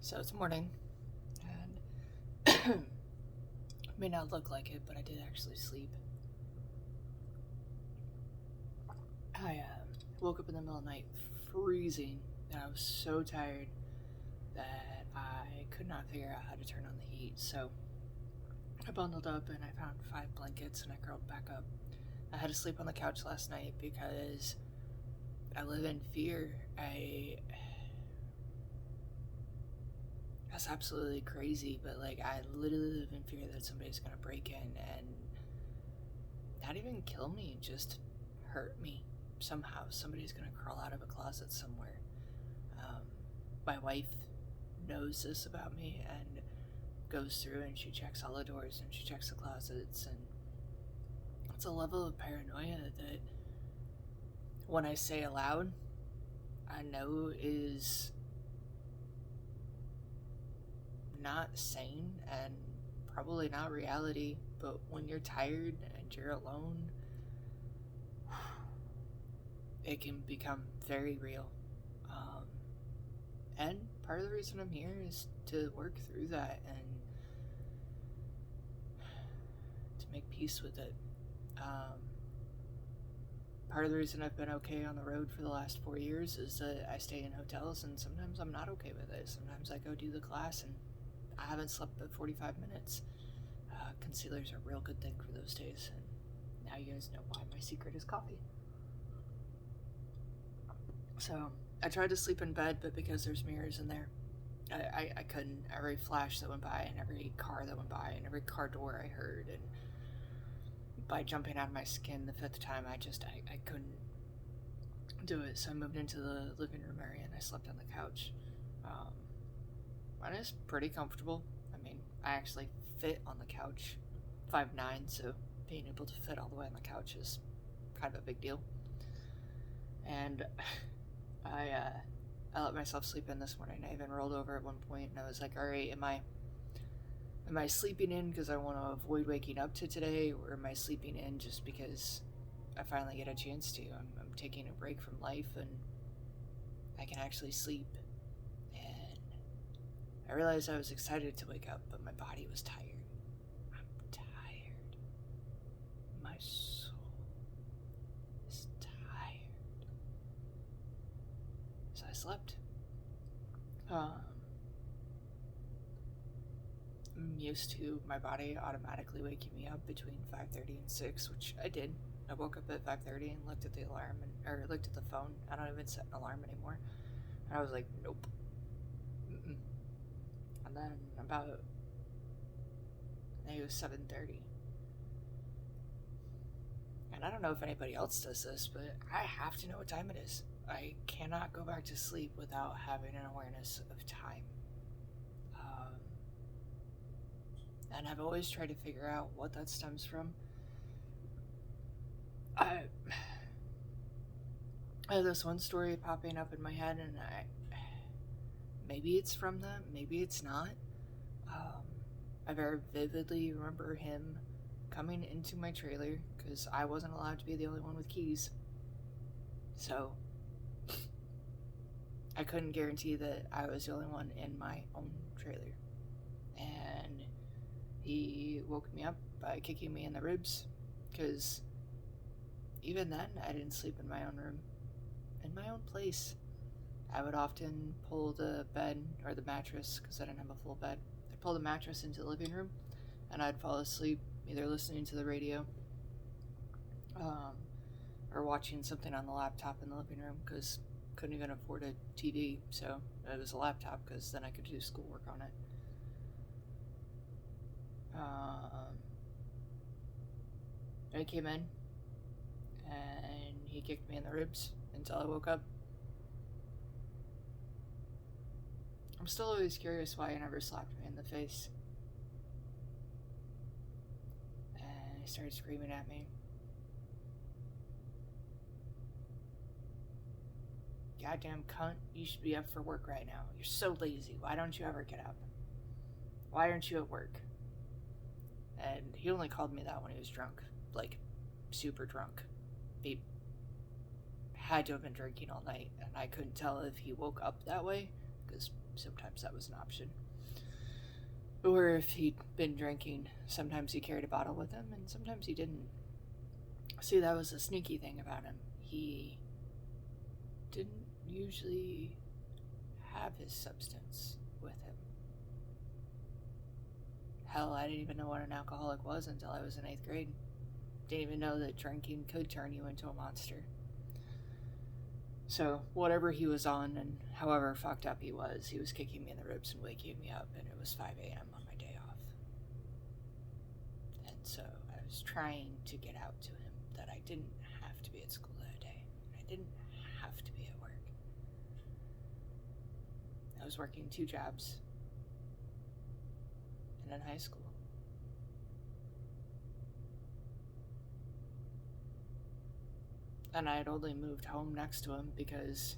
So it's morning, and may not look like it, but I did actually sleep. I woke up in the middle of the night freezing, and I was so tired that I could not figure out how to turn on the heat. So I bundled up and I found 5 blankets and I curled back up. I had to sleep on the couch last night because I live in fear. That's absolutely crazy, but I literally live in fear that somebody's gonna break in and not even kill me, just hurt me somehow. Somebody's gonna crawl out of a closet somewhere. Um, my wife knows this about me and goes through and she checks all the doors and she checks the closets, and it's a level of paranoia that when I say aloud, I know is not sane and probably not reality, but when you're tired and you're alone, it can become very real. Um, and part of the reason I'm here is to work through that and to make peace with it. Um, Part of the reason I've been okay on the road for the last 4 years is that I stay in hotels, and sometimes I'm not okay with it. Sometimes I go do the class and I haven't slept but 45 minutes. Concealer's a real good thing for those days, and now you guys know why my secret is coffee. So I tried to sleep in bed, but because there's mirrors in there, I couldn't. Every flash that went by, and every car that went by, and every car door I heard, and by jumping out of my skin the fifth time, I couldn't do it. So I moved into the living room area and I slept on the couch. Um, and it's pretty comfortable. I mean, I actually fit on the couch, 5'9", so being able to fit all the way on the couch is kind of a big deal. And I let myself sleep in this morning. I even rolled over at one point and I was like, all right, am I sleeping in because I want to avoid waking up to today, or am I sleeping in just because I finally get a chance to? I'm taking a break from life and I can actually sleep. And I realized I was excited to wake up, but my body was tired. I'm tired. My soul is tired. So I slept. I'm used to my body automatically waking me up between 5:30 and 6, which I did. I woke up at 5:30 and looked at the alarm or looked at the phone. I don't even set an alarm anymore. And I was like, nope. Mm-mm. And then about, I think it was 7:30. And I don't know if anybody else does this, but I have to know what time it is. I cannot go back to sleep without having an awareness of time. And I've always tried to figure out what that stems from. I have this one story popping up in my head, and maybe it's from that, maybe it's not. I very vividly remember him coming into my trailer because I wasn't allowed to be the only one with keys. So I couldn't guarantee that I was the only one in my own trailer. And he woke me up by kicking me in the ribs, because even then I didn't sleep in my own room, in my own place. I would often pull the bed or the mattress, because I didn't have a full bed. I'd pull the mattress into the living room and I'd fall asleep either listening to the radio or watching something on the laptop in the living room, because couldn't even afford a TV, so it was a laptop because then I could do schoolwork on it. I came in and he kicked me in the ribs until I woke up. I'm still always curious why he never slapped me in the face. And he started screaming at me. Goddamn cunt, you should be up for work right now. You're so lazy. Why don't you ever get up? Why aren't you at work? And he only called me that when he was drunk. Like, super drunk. He had to have been drinking all night, and I couldn't tell if he woke up that way, because sometimes that was an option. Or if he'd been drinking, sometimes he carried a bottle with him, and sometimes he didn't. See, that was a sneaky thing about him. He didn't usually have his substance with him. Hell, I didn't even know what an alcoholic was until I was in 8th grade. Didn't even know that drinking could turn you into a monster. So, whatever he was on and however fucked up he was kicking me in the ribs and waking me up, and it was 5 a.m. on my day off. And so, I was trying to get out to him that I didn't have to be at school that day. I didn't have to be at work. I was working 2 jobs and in high school. And I had only moved home next to him because,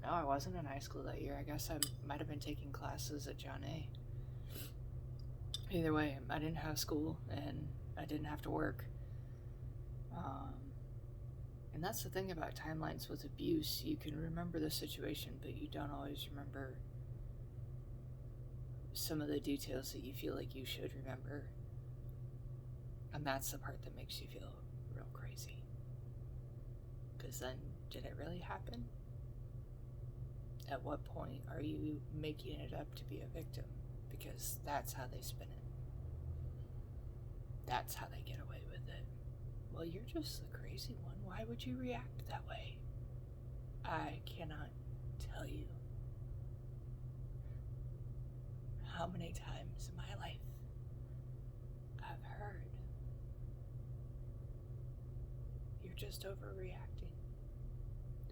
no, I wasn't in high school that year. I guess I might have been taking classes at John A. Either way, I didn't have school and I didn't have to work. And that's the thing about timelines with abuse. You can remember the situation, but you don't always remember some of the details that you feel like you should remember. And that's the part that makes you feel real crazy. Because then, did it really happen? At what point are you making it up to be a victim? Because that's how they spin it. That's how they get away with it. Well, you're just the crazy one. Why would you react that way? I cannot tell you how many times in my life I've heard, you're just overreacting.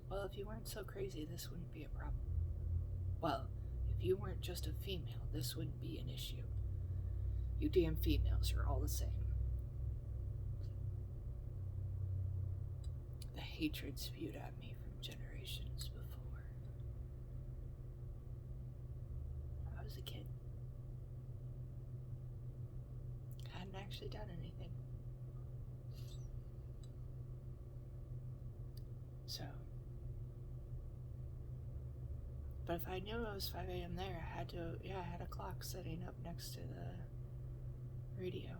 Well, if you weren't so crazy, this wouldn't be a problem. Well, if you weren't just a female, this wouldn't be an issue. You damn females are all the same. The hatred spewed at me from generations before. I was a kid. I hadn't actually done anything. So, but if I knew it was 5 a.m. there, I had a clock setting up next to the radio.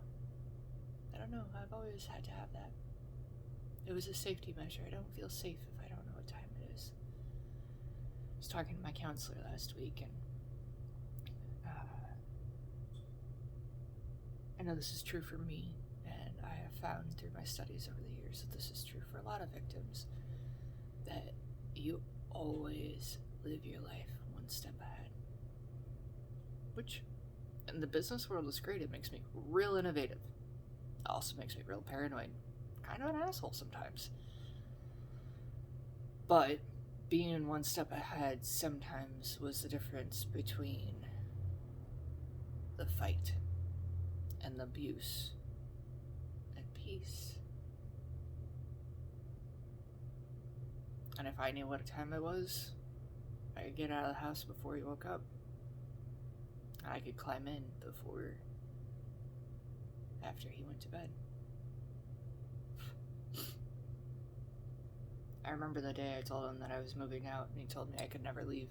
I don't know, I've always had to have that. It was a safety measure. I don't feel safe if I don't know what time it is. I was talking to my counselor last week, and I know this is true for me, and I have found through my studies over the years that this is true for a lot of victims, that you always live your life one step ahead. Which, in the business world, is great. It makes me real innovative. It also makes me real paranoid. Kind of an asshole sometimes. But being one step ahead sometimes was the difference between the fight and the abuse and peace. And if I knew what time it was, I could get out of the house before he woke up. I could climb in after he went to bed. I remember the day I told him that I was moving out, and he told me I could never leave.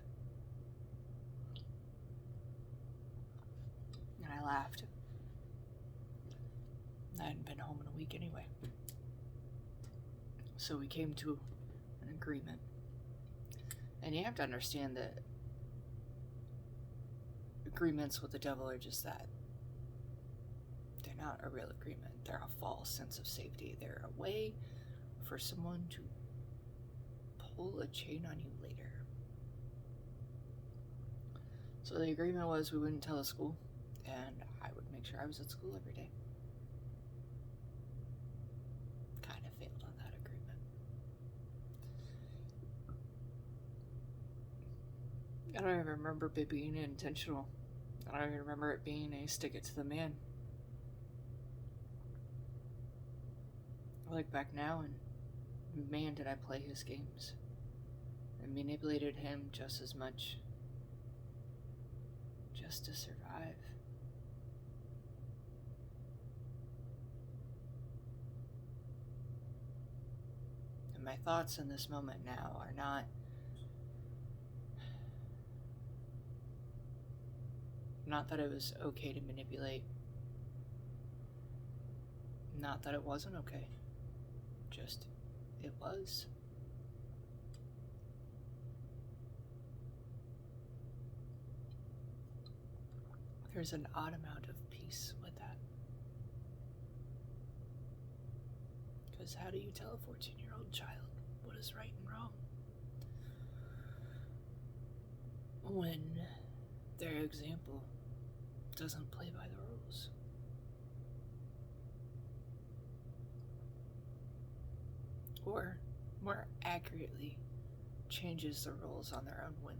And I laughed. I hadn't been home in a week anyway. So we came to an agreement. And you have to understand that agreements with the devil are just that. They're not a real agreement. They're a false sense of safety. They're a way for someone to pull a chain on you later. So the agreement was we wouldn't tell the school, and I would make sure I was at school every day. Kind of failed on that agreement. I don't even remember it being intentional. I don't even remember it being a stick it to the man. I look back now, and man, did I play his games. I manipulated him just as much, just to survive. And my thoughts in this moment now are not Not that it was okay to manipulate. Not that it wasn't okay. Just, it was. There's an odd amount of peace with that. Because how do you tell a 14-year-old child what is right and wrong when their example doesn't play by the rules? Or, more accurately, changes the rules on their own whim.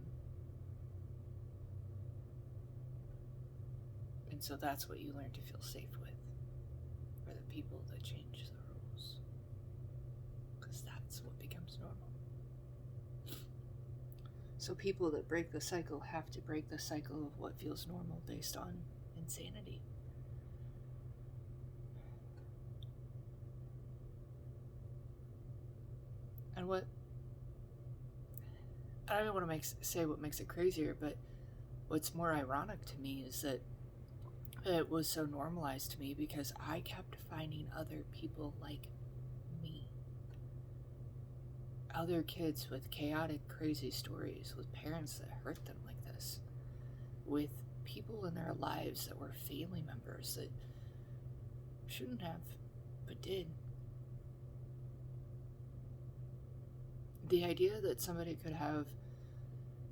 And so that's what you learn to feel safe with, are the people that change the rules. Because that's what becomes normal. So people that break the cycle have to break the cycle of what feels normal based on insanity. And I don't want to say what makes it crazier, but what's more ironic to me is that it was so normalized to me because I kept finding other people like me. Other kids with chaotic, crazy stories, with parents that hurt them like this, with people in their lives that were family members that shouldn't have, but did. The idea that somebody could have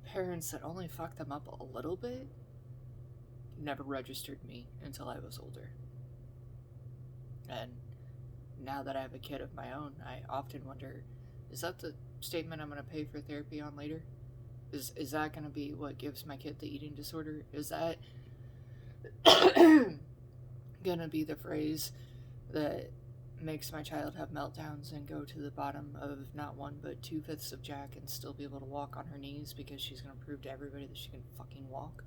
parents that only fucked them up a little bit never registered me until I was older. And now that I have a kid of my own, I often wonder, is that the statement I'm going to pay for therapy on later? Is that going to be what gives my kid the eating disorder? Is that going to be the phrase that makes my child have meltdowns and go to the bottom of not 1 but 2/5 of Jack and still be able to walk on her knees because she's going to prove to everybody that she can fucking walk?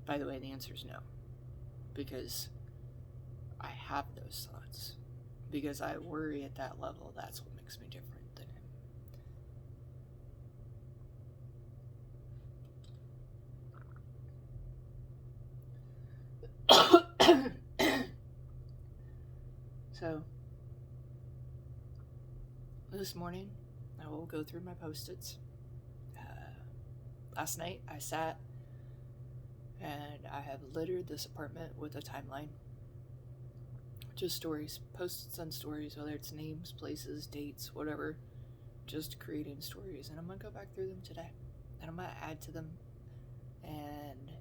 By the way, the answer is no. Because I have those thoughts. Because I worry at that level. That's what makes me different than him. So, this morning, I will go through my Post-its. Last night, I sat and I have littered this apartment with a timeline. Just stories, Post-its on stories, whether it's names, places, dates, whatever. Just creating stories. And I'm going to go back through them today. And I'm going to add to them. And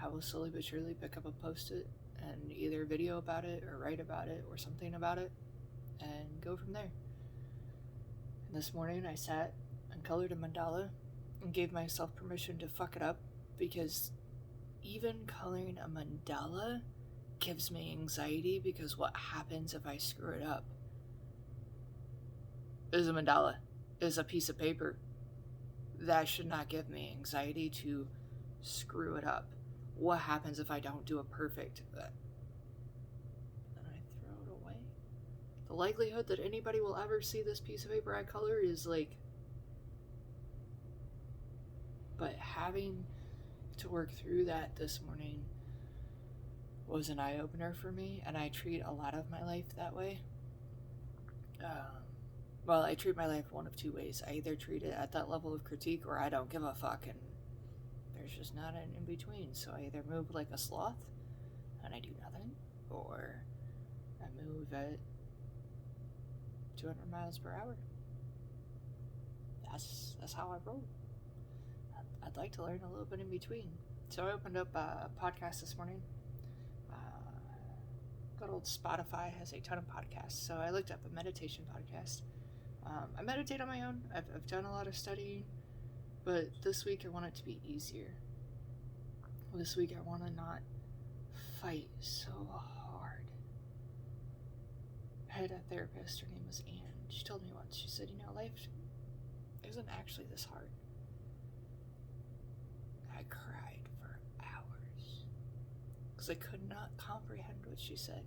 I will slowly but surely pick up a Post-it and either video about it or write about it or something about it. And go from there. And this morning I sat and colored a mandala and gave myself permission to fuck it up. Because even coloring a mandala gives me anxiety because what happens if I screw it up? It is a mandala. It is a piece of paper. That should not give me anxiety to screw it up. What happens if I don't do it perfect? Then I throw it away. The likelihood that anybody will ever see this piece of paper I color is like... But having to work through that this morning was an eye-opener for me, and I treat a lot of my life that way. Well, I treat my life one of two ways. I either treat it at that level of critique, or I don't give a fuck, and there's just not an in-between. So I either move like a sloth, and I do nothing, or I move at 200 miles per hour. That's how I roll. I'd like to learn a little bit in between. So I opened up a podcast this morning. Good old Spotify has a ton of podcasts. So I looked up a meditation podcast. I meditate on my own. I've done a lot of studying. But this week I want it to be easier. This week I want to not fight so hard. I had a therapist. Her name was Anne. She told me once. She said, life isn't actually this hard. I cried for hours because I could not comprehend what she said.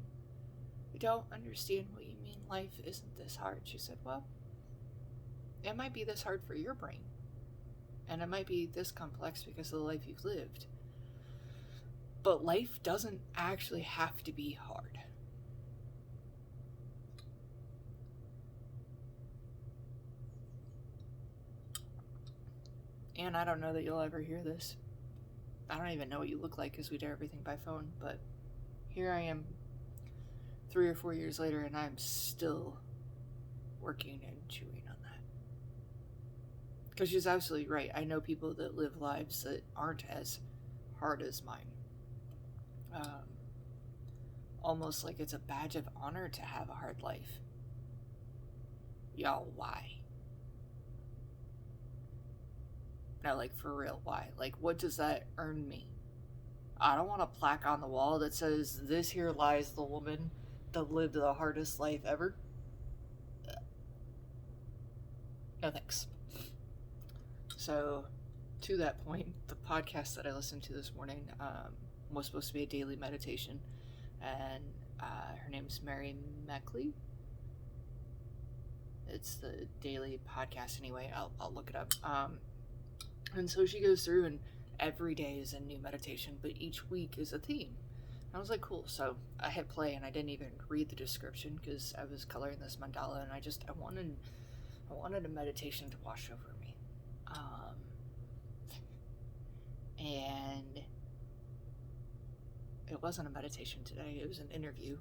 I don't understand what you mean life isn't this hard. She said, well, it might be this hard for your brain, And it might be this complex because of the life you've lived. But life doesn't actually have to be hard. And I don't know that you'll ever hear this. I don't even know what you look like because we do everything by phone, but here I am 3 or 4 years later and I'm still working and chewing on that. Because she's absolutely right. I know people that live lives that aren't as hard as mine. Almost like it's a badge of honor to have a hard life. Y'all, why? No, like, for real, why? Like, what does that earn me? I don't want a plaque on the wall that says, "This here lies the woman that lived the hardest life ever." No thanks. So, to that point, the podcast that I listened to this morning was supposed to be a daily meditation, and her name's Mary Meckley. It's the daily podcast anyway. I'll look it up. And so she goes through, and every day is a new meditation, but each week is a theme. I was like, cool. So I hit play, and I didn't even read the description because I was coloring this mandala, and I wanted a meditation to wash over me. And it wasn't a meditation today. It was an interview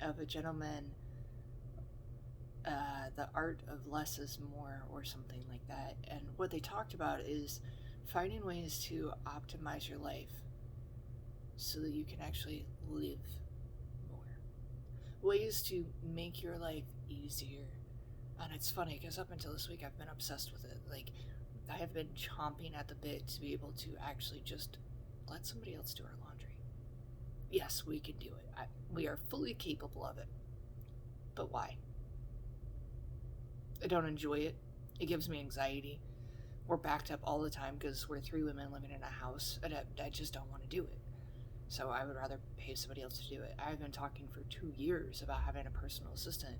of a gentleman, The Art of Less is More or something like that. And what they talked about is finding ways to optimize your life so that you can actually live more. Ways to make your life easier. And it's funny because up until this week I've been obsessed with it. Like, I have been chomping at the bit to be able to actually just let somebody else do our laundry. Yes, we can do it. We are fully capable of it. But why? I don't enjoy it. It gives me anxiety. We're backed up all the time because we're 3 women living in a house, and I just don't want to do it. So I would rather pay somebody else to do it. I've been talking for 2 years about having a personal assistant.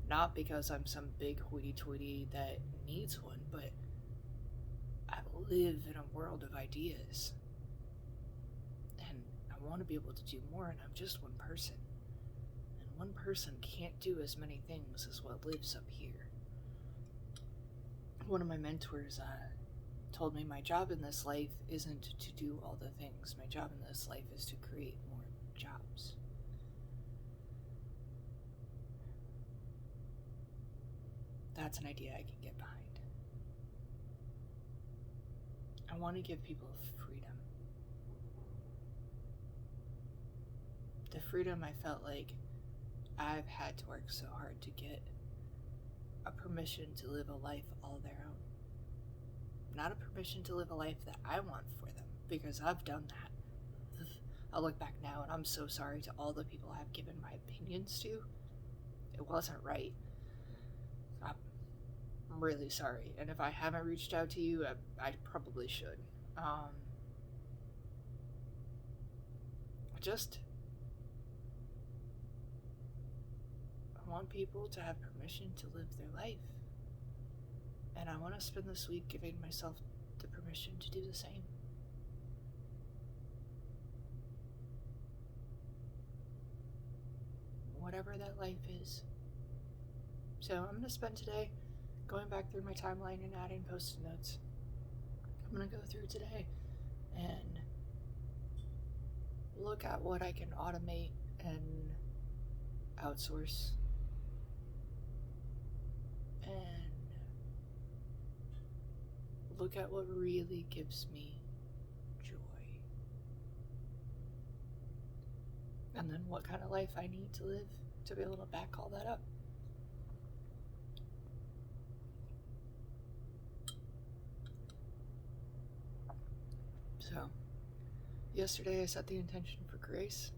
Not because I'm some big hoity-toity that needs one, but I live in a world of ideas. And I want to be able to do more, and I'm just one person. And one person can't do as many things as what lives up here. One of my mentors told me my job in this life isn't to do all the things. My job in this life is to create more jobs. That's an idea I can get behind. I want to give people freedom. The freedom I felt like I've had to work so hard to get. A permission to live a life all their own. Not a permission to live a life that I want for them, because I've done that. I'll look back now and I'm so sorry to all the people I've given my opinions to. It wasn't right. I'm really sorry. And if I haven't reached out to you, I probably should. I want people to have permission to live their life. And I want to spend this week giving myself the permission to do the same. Whatever that life is. So I'm going to spend today going back through my timeline and adding post-it notes. I'm going to go through today and look at what I can automate and outsource. And look at what really gives me joy. And then what kind of life I need to live to be able to back all that up. So, yesterday I set the intention for grace.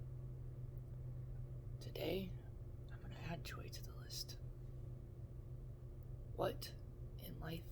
Today, I'm going to add joy to the list. What in life